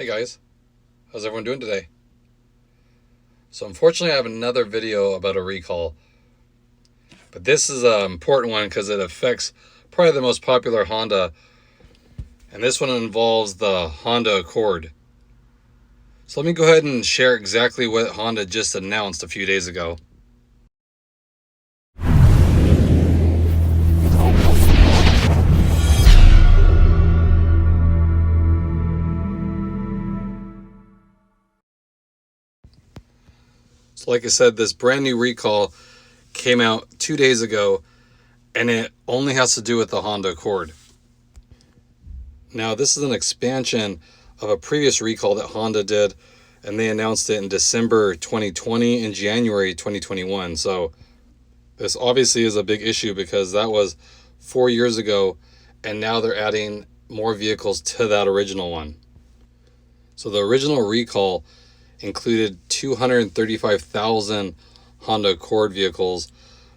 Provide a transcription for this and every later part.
Hey guys, how's everyone doing today? So unfortunately I have another video about a recall, but this is an important one because it affects probably the most popular Honda, and this one involves the Honda Accord. So let me go ahead and share exactly what Honda just announced a few days ago. So like I said, this brand new recall came out 2 days ago, and it only has to do with the Honda Accord. Now this is an expansion of a previous recall that Honda did, and they announced it in December 2020 and January 2021. So this obviously is a big issue because that was 4 years ago, and now they're adding more vehicles to that original one. So the original recall included 235,000 Honda Accord vehicles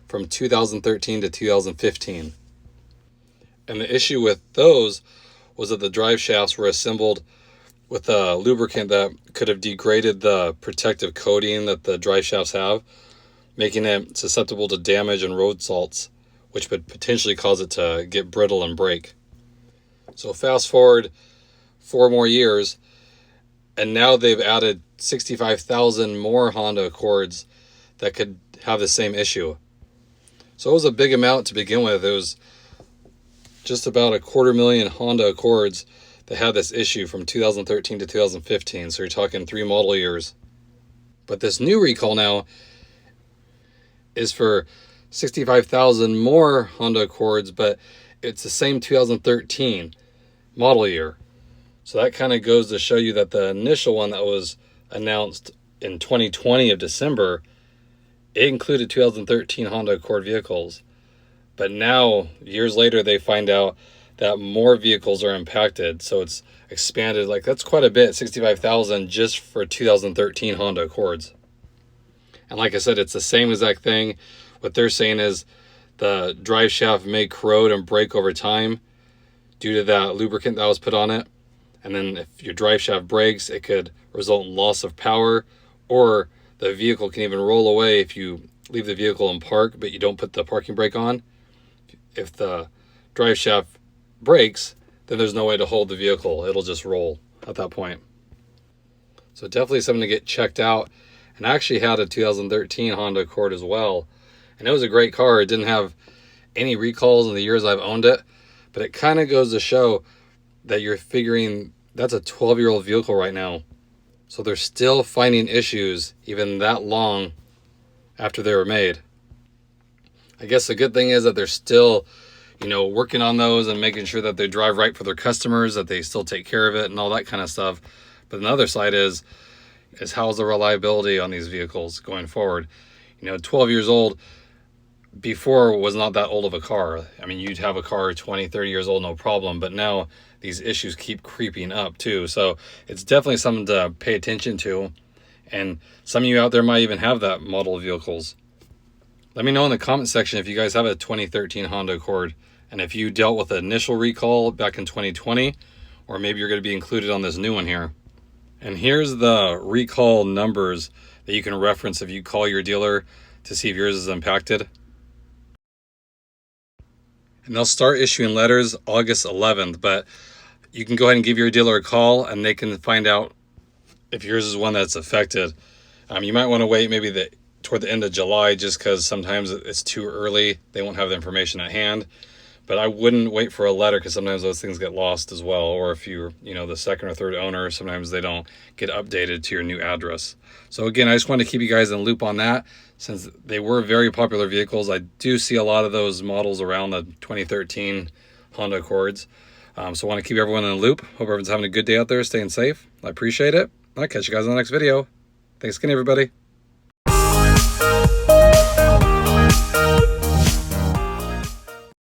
from 2013 to 2015. And the issue with those was that the drive shafts were assembled with a lubricant that could have degraded the protective coating that the drive shafts have, making it susceptible to damage and road salts, which would potentially cause it to get brittle and break. So fast forward 4 more years, and now they've added 65,000 more Honda Accords that could have the same issue. So it was a big amount to begin with. It was just about 250,000 Honda Accords that had this issue from 2013 to 2015. So you're talking 3 model years. But this new recall now is for 65,000 more Honda Accords, but it's the same 2013 model year. So that kind of goes to show you that the initial one that was announced in 2020 of December, it included 2013 Honda Accord vehicles. But now, years later, they find out that more vehicles are impacted. So it's expanded, like that's quite a bit, 65,000 just for 2013 Honda Accords. And like I said, it's the same exact thing. What they're saying is the drive shaft may corrode and break over time due to that lubricant that was put on it. And then if your drive shaft breaks, it could result in loss of power, or the vehicle can even roll away if you leave the vehicle in park, but you don't put the parking brake on. If the drive shaft breaks, then there's no way to hold the vehicle. It'll just roll at that point. So definitely something to get checked out. And I actually had a 2013 Honda Accord as well. And it was a great car. It didn't have any recalls in the years I've owned it, but it kind of goes to show that you're figuring that's a 12-year-old vehicle right now. So they're still finding issues even that long after they were made. I guess the good thing is that they're still, working on those and making sure that they drive right for their customers, that they still take care of it and all that kind of stuff. But the other side is how's the reliability on these vehicles going forward? 12 years old before was not that old of a car. I mean, you'd have a car 20, 30 years old, no problem. But now these issues keep creeping up too. So it's definitely something to pay attention to. And some of you out there might even have that model of vehicles. Let me know in the comment section if you guys have a 2013 Honda Accord, and if you dealt with the initial recall back in 2020, or maybe you're going to be included on this new one here. And here's the recall numbers that you can reference if you call your dealer to see if yours is impacted. And they'll start issuing letters August 11th, but you can go ahead and give your dealer a call and they can find out if yours is one that's affected. You might want to wait maybe toward the end of July, just because sometimes it's too early. They won't have the information at hand. But I wouldn't wait for a letter, because sometimes those things get lost as well. Or if you're, the second or third owner, sometimes they don't get updated to your new address. So again, I just wanted to keep you guys in the loop on that, since they were very popular vehicles. I do see a lot of those models around the 2013 Honda Accords. So I want to keep everyone in the loop. Hope everyone's having a good day out there, staying safe. I appreciate it. I'll catch you guys in the next video. Thanks again, everybody.